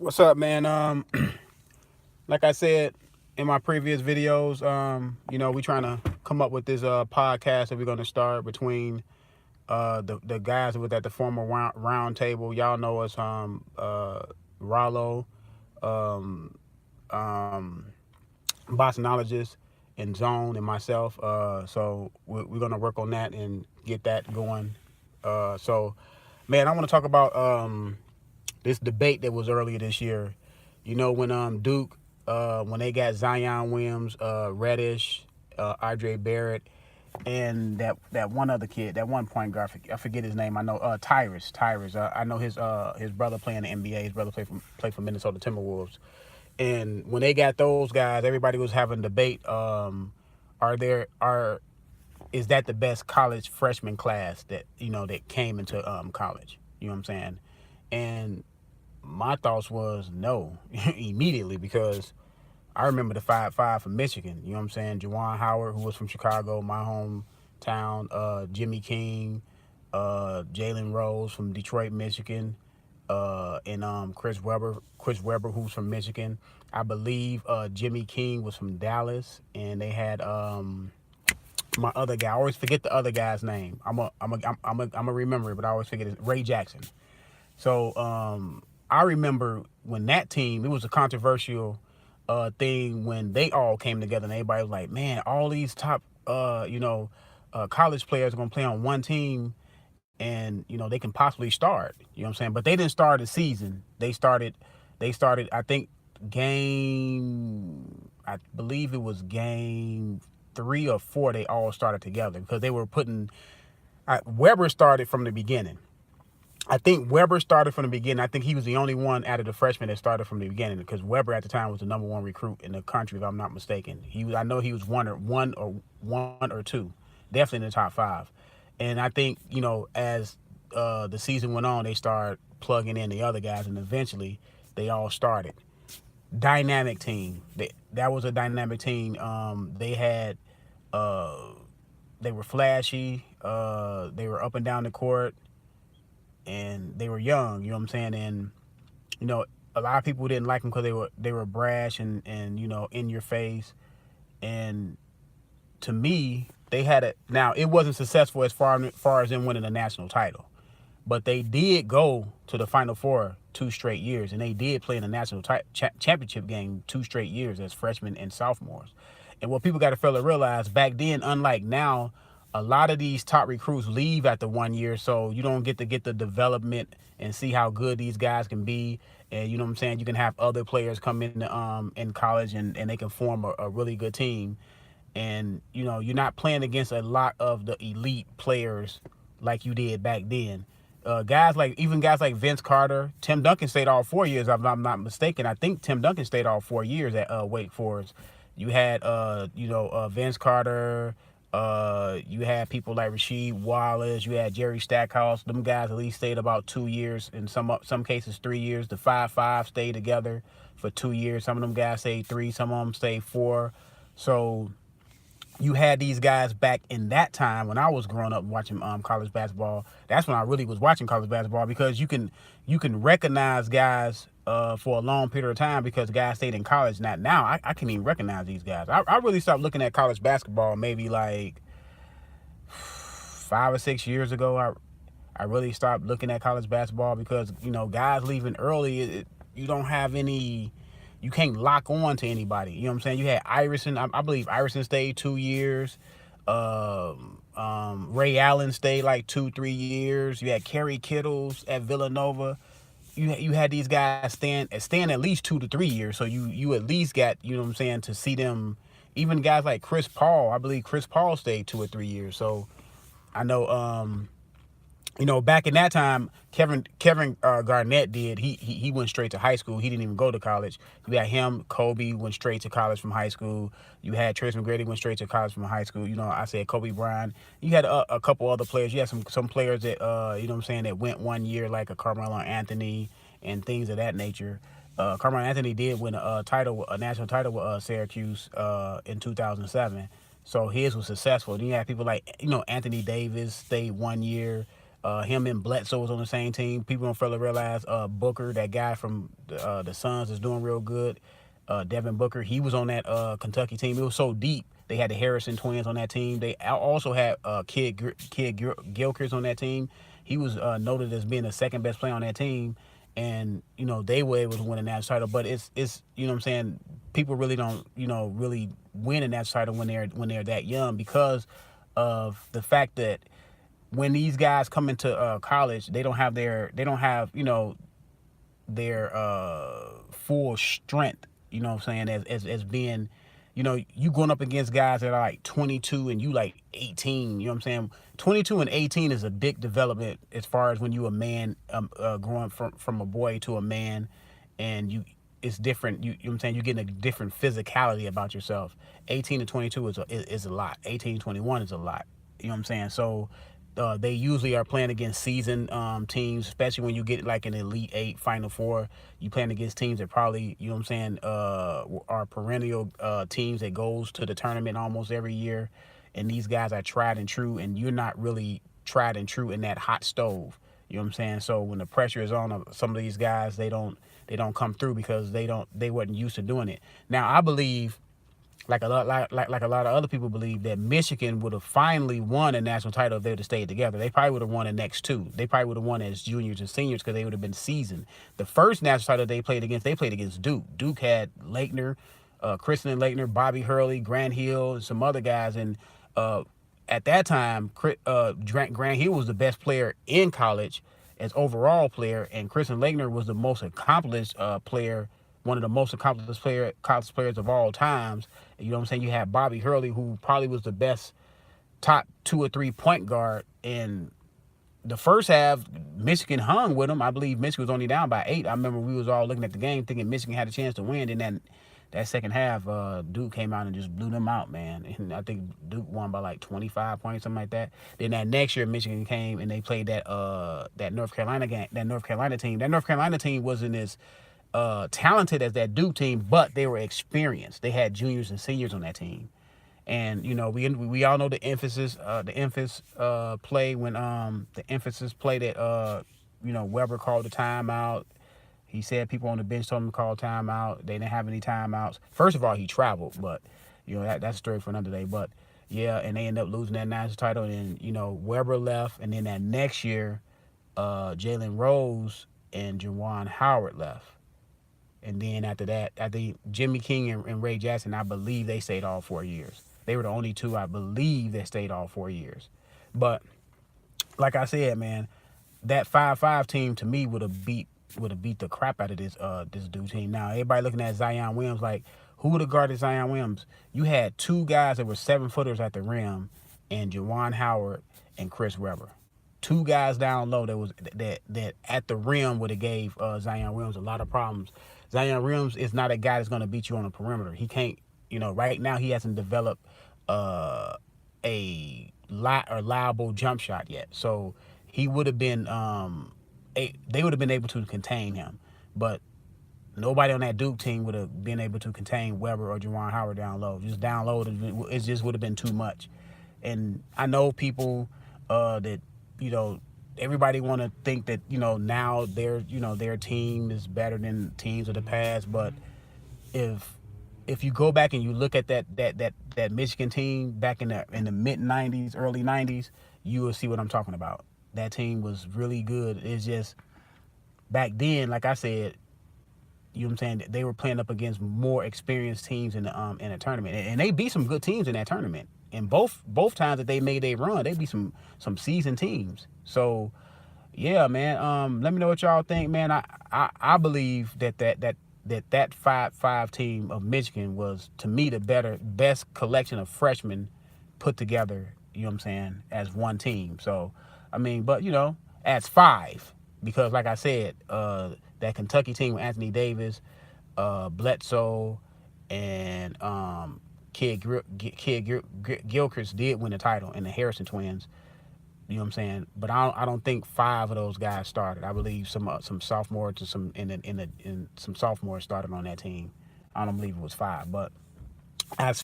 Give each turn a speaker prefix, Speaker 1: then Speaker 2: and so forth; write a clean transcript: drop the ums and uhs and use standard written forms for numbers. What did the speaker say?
Speaker 1: What's up, man? Like I said in my previous videos, we trying to come up with this podcast that we're gonna start between the guys that was at the former round table. Y'all know us, Rollo, um, um, Bossnologist, and Zone, and myself. So we're gonna work on that and get that going. Man, I want to talk about this debate that was earlier this year. You know, when Duke, when they got Zion Williams, Reddish, Andre Barrett, and that one other kid, that one point guard, I forget his name. I know Tyrus. Tyrus. I know his brother playing the NBA. His brother played for Minnesota Timberwolves. And when they got those guys, everybody was having debate. Are there are is that the best college freshman class that came into college? You know what I'm saying? And my thoughts was no immediately, because I remember the 5'5" from Michigan. You know what I'm saying? Juwan Howard, who was from Chicago, my hometown. Jimmy King, Jalen Rose from Detroit, Michigan, and Chris Webber, who's from Michigan. I believe Jimmy King was from Dallas, and they had my other guy. I always forget the other guy's name. I'm a remember it, but I always forget it. Ray Jackson. So I remember when that team, it was a controversial thing when they all came together, and everybody was like, man, all these top college players are gonna play on one team, and they can possibly start. You know what I'm saying? But they didn't start the season. They started I think I believe it was game 3 or 4, they all started together because they were putting Weber started from the beginning. I think Weber started from the beginning. I think he was the only one out of the freshmen that started from the beginning, because Weber at the time was the number one recruit in the country, if I'm not mistaken. I know he was one or two, definitely in the top five. And I think as the season went on, they started plugging in the other guys, and eventually they all started. Dynamic team. That was a dynamic team. Uh, they were flashy. They were up and down the court, and they were young. You know what I'm saying? And you know, a lot of people didn't like them because they were brash and in your face. And to me, they had it. Now, it wasn't successful as far as them winning a national title, but they did go to the Final Four 2 straight years, and they did play in the national championship game 2 straight years as freshmen and sophomores. And what people got to fail to realize, back then, unlike now, a lot of these top recruits leave after 1 year, so you don't get the development and see how good these guys can be. And you know what I'm saying? You can have other players come in college, and they can form a really good team. And you're not playing against a lot of the elite players like you did back then. Guys like Vince Carter, Tim Duncan stayed all 4 years. If I'm not mistaken, I think Tim Duncan stayed all 4 years at Wake Forest. You had Vince Carter. You had people like Rasheed Wallace. You had Jerry Stackhouse. Them guys at least stayed about 2 years. In some cases 3 years. The 5'5" stayed together for 2 years. Some of them guys stayed 3. Some of them stayed 4. So you had these guys back in that time when I was growing up watching college basketball. That's when I really was watching college basketball, because you can recognize guys for a long period of time because guys stayed in college. Not now. I can't even recognize these guys. I really stopped looking at college basketball maybe like 5 or 6 years ago. I really stopped looking at college basketball because guys leaving early. You don't have any. You can't lock on to anybody. You know what I'm saying? You had Iverson. I believe Iverson stayed 2 years. Ray Allen stayed like 2-3 years. You had Kerry Kittles at Villanova. You had these guys stand at least 2 to 3 years. So you at least got, what I'm saying, to see them. Even guys like Chris Paul. I believe Chris Paul stayed 2 or 3 years. So I know back in that time, Kevin Garnett did. He went straight to high school. He didn't even go to college. You had him. Kobe went straight to college from high school. You had Trace McGrady went straight to college from high school. I said Kobe Bryant. You had a couple other players. You had some players that what I'm saying, that went 1 year, like a Carmelo Anthony and things of that nature. Carmelo Anthony did win a national title with Syracuse in 2007. So his was successful. Then you had people like Anthony Davis stayed 1 year. Him and Bledsoe was on the same team. People don't fail to realize Booker, that guy from the Suns, is doing real good. Devin Booker, he was on that Kentucky team. It was so deep. They had the Harrison twins on that team. They also had Kid Gilchrist on that team. He was noted as being the second best player on that team, and they were able to win a national title. But it's you know what I'm saying, people really don't really win a national title when they're that young, because of the fact that when these guys come into college, they don't have their full strength. You know what I'm saying? As being, you going up against guys that are like 22 and you like 18. You know what I'm saying? 22 and 18 is a big development as far as when you a man, growing from a boy to a man, and it's different. You know what I'm saying? You're getting a different physicality about yourself. 18 to 22 is a lot. 18 to 21 is a lot. You know what I'm saying? So they usually are playing against seasoned teams, especially when you get like an Elite Eight, Final Four. You playing against teams that probably, you know what I'm saying, are perennial teams that goes to the tournament almost every year. And these guys are tried and true, and you're not really tried and true in that hot stove. You know what I'm saying? So when the pressure is on some of these guys, they don't come through because they wasn't used to doing it. Now I believe, like a lot of other people believe, that Michigan would have finally won a national title if they would have stayed together. They probably would have won the next two. They probably would have won as juniors and seniors because they would have been seasoned. The first national title they played against Duke. Duke had Laettner, Kristen Laettner, Bobby Hurley, Grant Hill, and some other guys. And at that time, Grant Hill was the best player in college as overall player, and Kristen Laettner was the most accomplished player, one of the most accomplished college players of all times. You know what I'm saying? You had Bobby Hurley, who probably was the best top 2 or 3 point guard. In the first half, Michigan hung with them. I believe Michigan was only down by 8. I remember we was all looking at the game thinking Michigan had a chance to win. And then that second half, Duke came out and just blew them out, man. And I think Duke won by like 25 points, something like that. Then that next year, Michigan came and they played that North Carolina game. That North Carolina team wasn't as talented as that Duke team, but they were experienced. They had juniors and seniors on that team. And we all know the emphasis play when the emphasis play that Weber called the timeout. He said people on the bench told him to call timeout. They didn't have any timeouts. First of all, he traveled, but that's a story for another day. But yeah, and they ended up losing that national title. And Weber left, and then that next year, Jalen Rose and Juwan Howard left. And then after that, I think Jimmy King and Ray Jackson, I believe they stayed all 4 years. They were the only two, I believe, that stayed all 4 years. But like I said, man, that 5-5 team to me would have beat the crap out of this Duke team. Now everybody looking at Zion Williams like, who would have guarded Zion Williams? You had two guys that were 7-footers at the rim, and Juwan Howard and Chris Webber. Two guys down low that at the rim would have gave Zion Williams a lot of problems. Zion Williams is not a guy that's going to beat you on the perimeter. He can't, right now he hasn't developed a reliable jump shot yet. So he would have been, they would have been able to contain him. But nobody on that Duke team would have been able to contain Webber or Juwan Howard down low. Just down low, it just would have been too much. And I know people that, everybody want to think that, now their team is better than teams of the past. But if you go back and you look at that Michigan team back in the mid 90s, early 90s, you will see what I'm talking about. That team was really good. It's just back then, like I said, you know what I'm saying, they were playing up against more experienced teams in a tournament, and they beat some good teams in that tournament. And both times that they made a run, they beat some seasoned teams. So yeah, man. Let me know what y'all think, man. I believe that 5-5 team of Michigan was, to me, the best collection of freshmen put together, you know what I'm saying, as one team. So I mean, but as 5, because like I said, that Kentucky team with Anthony Davis, Bledsoe, and Kid Gilchrist did win the title, and the Harrison twins. You know what I'm saying? But I don't think 5 of those guys started. I believe some sophomores to some some sophomores started on that team. I don't believe it was 5, but as